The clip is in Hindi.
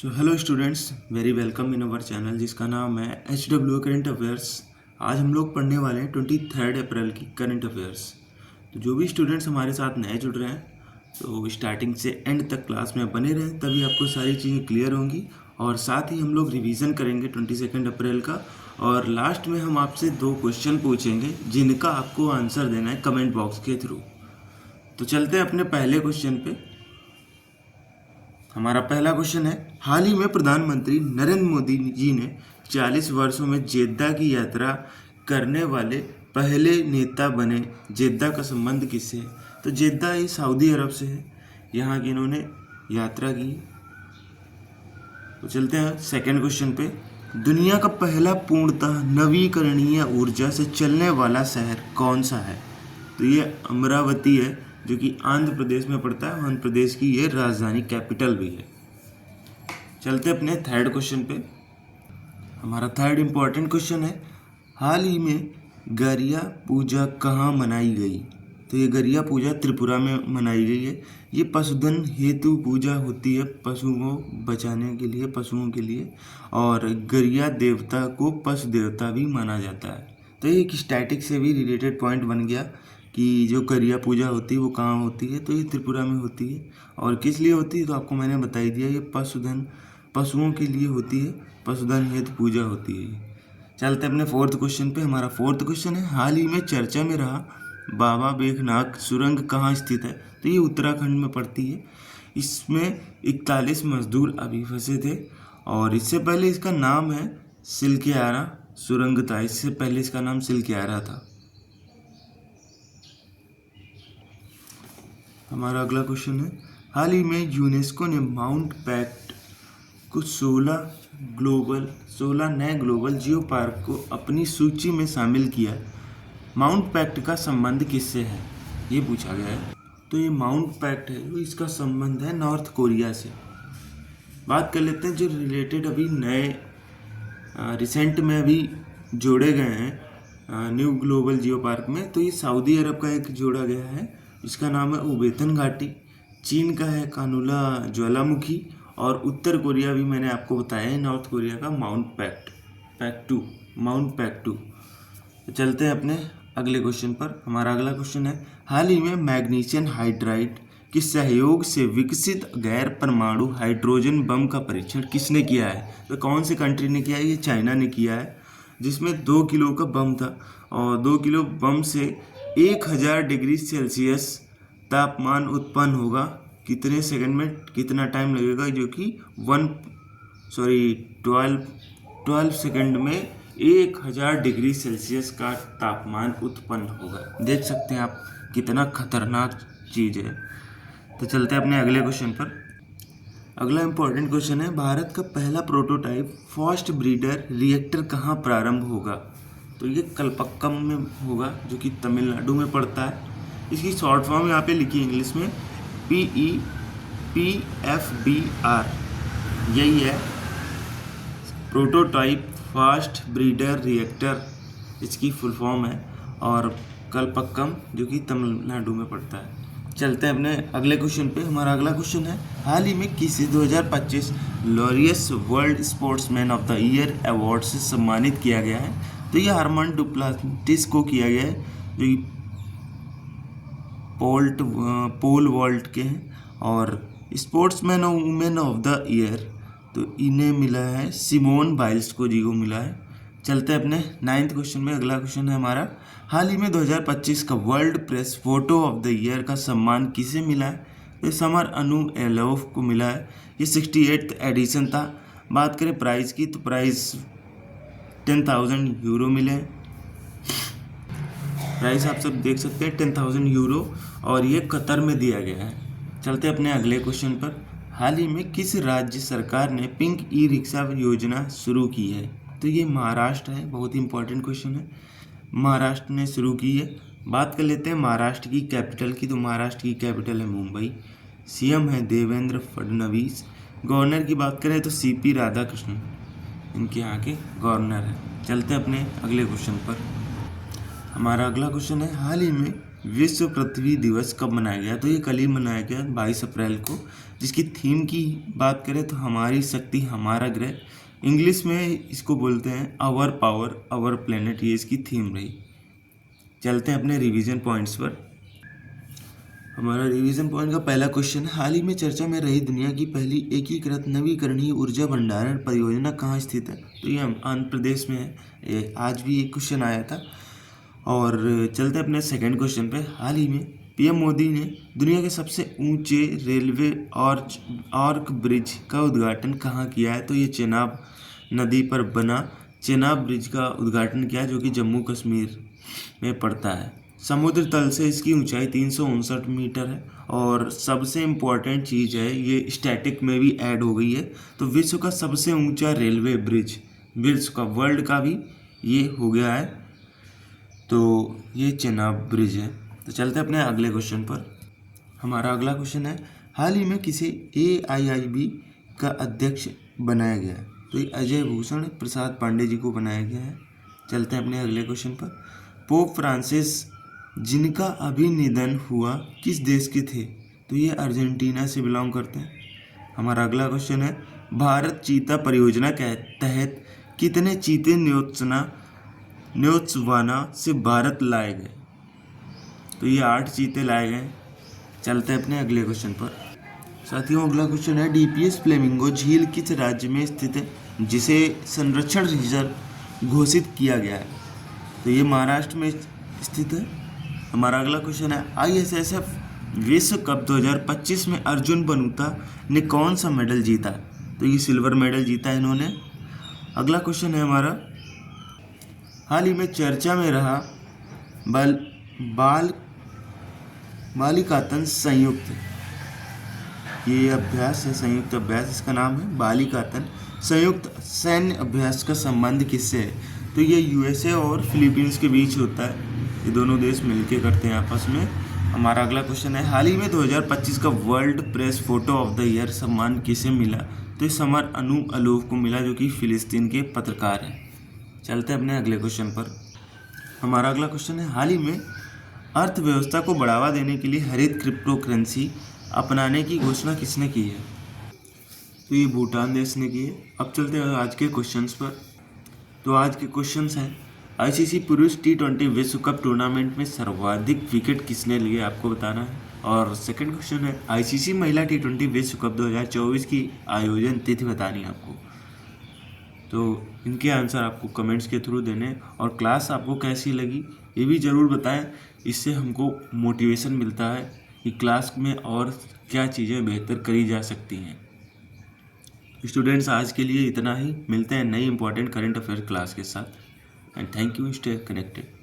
So hello students, very welcome in our channel जिसका नाम है HW करंट अफेयर्स। आज हम लोग पढ़ने वाले हैं 23 अप्रैल की करंट अफेयर्स। तो जो भी स्टूडेंट्स हमारे साथ नए जुड़ रहे हैं तो स्टार्टिंग से एंड तक क्लास में बने रहें, तभी आपको सारी चीज़ें क्लियर होंगी। और साथ ही हम लोग रिवीजन करेंगे 22 अप्रैल का, और लास्ट में हम आपसे 2 क्वेश्चन पूछेंगे जिनका आपको आंसर देना है कमेंट बॉक्स के थ्रू। तो चलते हैं अपने पहले क्वेश्चन पे। हमारा पहला क्वेश्चन है, हाल ही में प्रधानमंत्री नरेंद्र मोदी जी ने 40 वर्षों में जेद्दा की यात्रा करने वाले पहले नेता बने। जेद्दा का संबंध किससे है? तो जेद्दा ये सऊदी अरब से है, यहाँ की इन्होंने यात्रा की। तो चलते हैं सेकंड क्वेश्चन पे। दुनिया का पहला पूर्णतः नवीकरणीय ऊर्जा से चलने वाला शहर कौन सा है? तो ये अमरावती है, जो कि आंध्र प्रदेश में पड़ता है। आंध्र प्रदेश की ये राजधानी कैपिटल भी है। चलते अपने थर्ड क्वेश्चन पे। हमारा थर्ड इम्पॉर्टेंट क्वेश्चन है, हाल ही में गरिया पूजा कहाँ मनाई गई? तो ये गरिया पूजा त्रिपुरा में मनाई गई है। ये पशुधन हेतु पूजा होती है, पशुओं को बचाने के लिए, पशुओं के लिए। और गरिया देवता को पशु देवता भी माना जाता है। तो ये एक स्टैटिक से भी रिलेटेड पॉइंट बन गया कि जो गरिया पूजा होती है वो कहाँ होती है? तो ये त्रिपुरा में होती है। और किस लिए होती है? तो आपको मैंने बता ही दिया, ये पशुओं के लिए होती है, पशुधन हेतु पूजा होती है। चलते अपने फोर्थ क्वेश्चन पे। हमारा फोर्थ क्वेश्चन है, हाल ही में चर्चा में रहा बाबा बेखनाक सुरंग कहाँ स्थित है? तो ये उत्तराखंड में पड़ती है। इसमें 41 मजदूर अभी फंसे थे, और इससे पहले इसका नाम है सिलक्यारा सुरंग था। इससे पहले इसका नाम सिलक्यारा था। हमारा अगला क्वेश्चन है, हाल ही में यूनेस्को ने माउंट पैक्ट को 16 नए ग्लोबल जियो पार्क को अपनी सूची में शामिल किया। माउंट पैक्ट का संबंध किससे है? ये पूछा गया है। तो ये माउंट पैक्ट है, इसका संबंध है नॉर्थ कोरिया से। बात कर लेते हैं जो रिलेटेड अभी नए रिसेंट में अभी जोड़े गए हैं न्यू ग्लोबल जियो पार्क में। तो ये सऊदी अरब का एक जोड़ा गया है, इसका नाम है उबेतन घाटी। चीन का है कानुला ज्वालामुखी। और उत्तर कोरिया भी मैंने आपको बताया है, नॉर्थ कोरिया का माउंट पैक्टू। तो चलते हैं अपने अगले क्वेश्चन पर। हमारा अगला क्वेश्चन है, हाल ही में मैग्नीशियम हाइड्राइड के सहयोग से विकसित गैर परमाणु हाइड्रोजन बम का परीक्षण किसने किया है? तो कौन सी कंट्री ने किया है? ये चाइना ने किया है, जिसमें 2 किलो का बम था। और 2 किलो बम से 1000 डिग्री सेल्सियस तापमान उत्पन्न होगा। कितने सेकंड में कितना टाइम लगेगा? जो कि 12 सेकंड में 1000 डिग्री सेल्सियस का तापमान उत्पन्न होगा। देख सकते हैं आप कितना खतरनाक चीज़ है। तो चलते हैं अपने अगले क्वेश्चन पर। अगला इम्पोर्टेंट क्वेश्चन है, भारत का पहला प्रोटोटाइप फास्ट ब्रीडर रिएक्टर कहाँ प्रारंभ होगा? तो ये कलपक्कम में होगा, जो कि तमिलनाडु में पड़ता है। इसकी शॉर्ट फॉर्म यहाँ पे लिखी इंग्लिश में PEPFBR, यही है प्रोटोटाइप फास्ट ब्रीडर रिएक्टर, इसकी फुल फॉर्म है। और कलपक्कम जो कि तमिलनाडु में पड़ता है। चलते हैं अपने अगले क्वेश्चन पे। हमारा अगला क्वेश्चन है, हाल ही में किसे 2025 Laureus world sportsman of the year award से सम्मानित किया गया है? तो ये हरमन डुप्लांटिस को किया गया है, जो कि पोल वॉल्ट के हैं। और स्पोर्ट्समैन और वुमेन ऑफ द ईयर तो इन्हें मिला है सिमोन बाइल्स को जी को मिला है। चलते हैं अपने 9th क्वेश्चन में। अगला क्वेश्चन है हमारा, हाल ही में 2025 का world press photo of the year का सम्मान किसे मिला है? तो समर अनु एलोफ को मिला है। ये 68th एडिशन था। बात करें प्राइस की, तो प्राइस 10,000 यूरो मिले। प्राइस आप सब देख सकते हैं 10,000 यूरो, और ये कतर में दिया गया है। चलते अपने अगले क्वेश्चन पर। हाल ही में किस राज्य सरकार ने पिंक ई रिक्शा योजना शुरू की है? तो ये महाराष्ट्र है। बहुत ही इंपॉर्टेंट क्वेश्चन है, महाराष्ट्र ने शुरू की है। बात कर लेते हैं महाराष्ट्र की कैपिटल की। तो महाराष्ट्र की कैपिटल है मुंबई। सीएम है देवेंद्र फडणवीस। गवर्नर की बात करें तो CP राधाकृष्णन इनके यहाँ के गवर्नर है। चलते अपने अगले क्वेश्चन पर। हमारा अगला क्वेश्चन है, हाल ही में विश्व पृथ्वी दिवस कब मनाया गया? तो ये कल ही मनाया गया 22 अप्रैल को। जिसकी थीम की बात करें तो हमारी शक्ति हमारा ग्रह, इंग्लिश में इसको बोलते हैं आवर पावर आवर प्लेनेट, ये इसकी थीम रही। चलते हैं अपने रिवीजन पॉइंट्स पर। हमारा रिवीजन पॉइंट का पहला क्वेश्चन, हाल ही में चर्चा में रही दुनिया की पहली एकीकृत नवीकरणीय ऊर्जा भंडारण परियोजना कहाँ स्थित है? तो ये आंध्र प्रदेश में है। ये आज भी एक क्वेश्चन आया था। और चलते हैं अपने सेकंड क्वेश्चन पे। हाल ही में पीएम मोदी ने दुनिया के सबसे ऊंचे रेलवे आर्क ब्रिज का उद्घाटन कहाँ किया है? तो ये चेनाब नदी पर बना चेनाब ब्रिज का उद्घाटन किया, जो कि जम्मू कश्मीर में पड़ता है। समुद्र तल से इसकी ऊंचाई 359 मीटर है। और सबसे इम्पोर्टेंट चीज़ है, ये स्टैटिक में भी ऐड हो गई है, तो विश्व का सबसे ऊंचा रेलवे ब्रिज, विश्व का, वर्ल्ड का भी ये हो गया है। तो ये चेनाब ब्रिज है। तो चलते हैं अपने अगले क्वेश्चन पर। हमारा अगला क्वेश्चन है, हाल ही में किसे AIIB का अध्यक्ष बनाया गया है? तो ये अजय भूषण प्रसाद पांडे जी को बनाया गया है। चलते हैं अपने अगले क्वेश्चन पर। पोप फ्रांसिस जिनका अभी निधन हुआ किस देश के थे? तो ये अर्जेंटीना से बिलोंग करते हैं। हमारा अगला क्वेश्चन है, भारत चीता परियोजना के तहत कितने चीते न्योत्सवाना से भारत लाए गए? तो ये 8 चीते लाए गए। चलते हैं अपने अगले क्वेश्चन पर। साथियों, अगला क्वेश्चन है, DPS फ्लेमिंगो झील किस राज्य में स्थित है जिसे संरक्षण रिजर्व घोषित किया गया है? तो ये महाराष्ट्र में स्थित है। हमारा अगला क्वेश्चन है, ISSF विश्व कप 2025 में अर्जुन बनूता ने कौन सा मेडल जीता? तो ये सिल्वर मेडल जीता है इन्होंने। अगला क्वेश्चन है हमारा, हाल ही में चर्चा में रहा बालिकातन संयुक्त, ये अभ्यास है, संयुक्त अभ्यास इसका नाम है, बालिकातन संयुक्त सैन्य अभ्यास का संबंध किससे है? तो ये USA और फिलीपींस के बीच होता है, ये दोनों देश मिलकर करते हैं आपस में। हमारा अगला क्वेश्चन है, हाल ही में 2025 का world press photo of the year सम्मान किसे मिला? तो ये समर अनूप को मिला, जो कि फिलिस्तीन के पत्रकार हैं। चलते हैं अपने अगले क्वेश्चन पर। हमारा अगला क्वेश्चन है, हाल ही में अर्थव्यवस्था को बढ़ावा देने के लिए हरित क्रिप्टो करेंसी अपनाने की घोषणा किसने की है? तो ये भूटान देश ने की है। अब चलते हैं आज के क्वेश्चंस पर। तो आज के क्वेश्चंस हैं, ICC पुरुष T20 विश्व कप टूर्नामेंट में सर्वाधिक विकेट किसने लिए, आपको बताना है। और सेकंड क्वेश्चन है, ICC महिला T20 विश्व कप 2024 की आयोजन तिथि बतानी है आपको। तो इनके आंसर आपको कमेंट्स के थ्रू देने। और क्लास आपको कैसी लगी ये भी ज़रूर बताएं, इससे हमको मोटिवेशन मिलता है कि क्लास में और क्या चीज़ें बेहतर करी जा सकती हैं। स्टूडेंट्स, आज के लिए इतना ही। मिलते हैं नई इंपॉर्टेंट करंट अफेयर क्लास के साथ। And thank you, stay connected.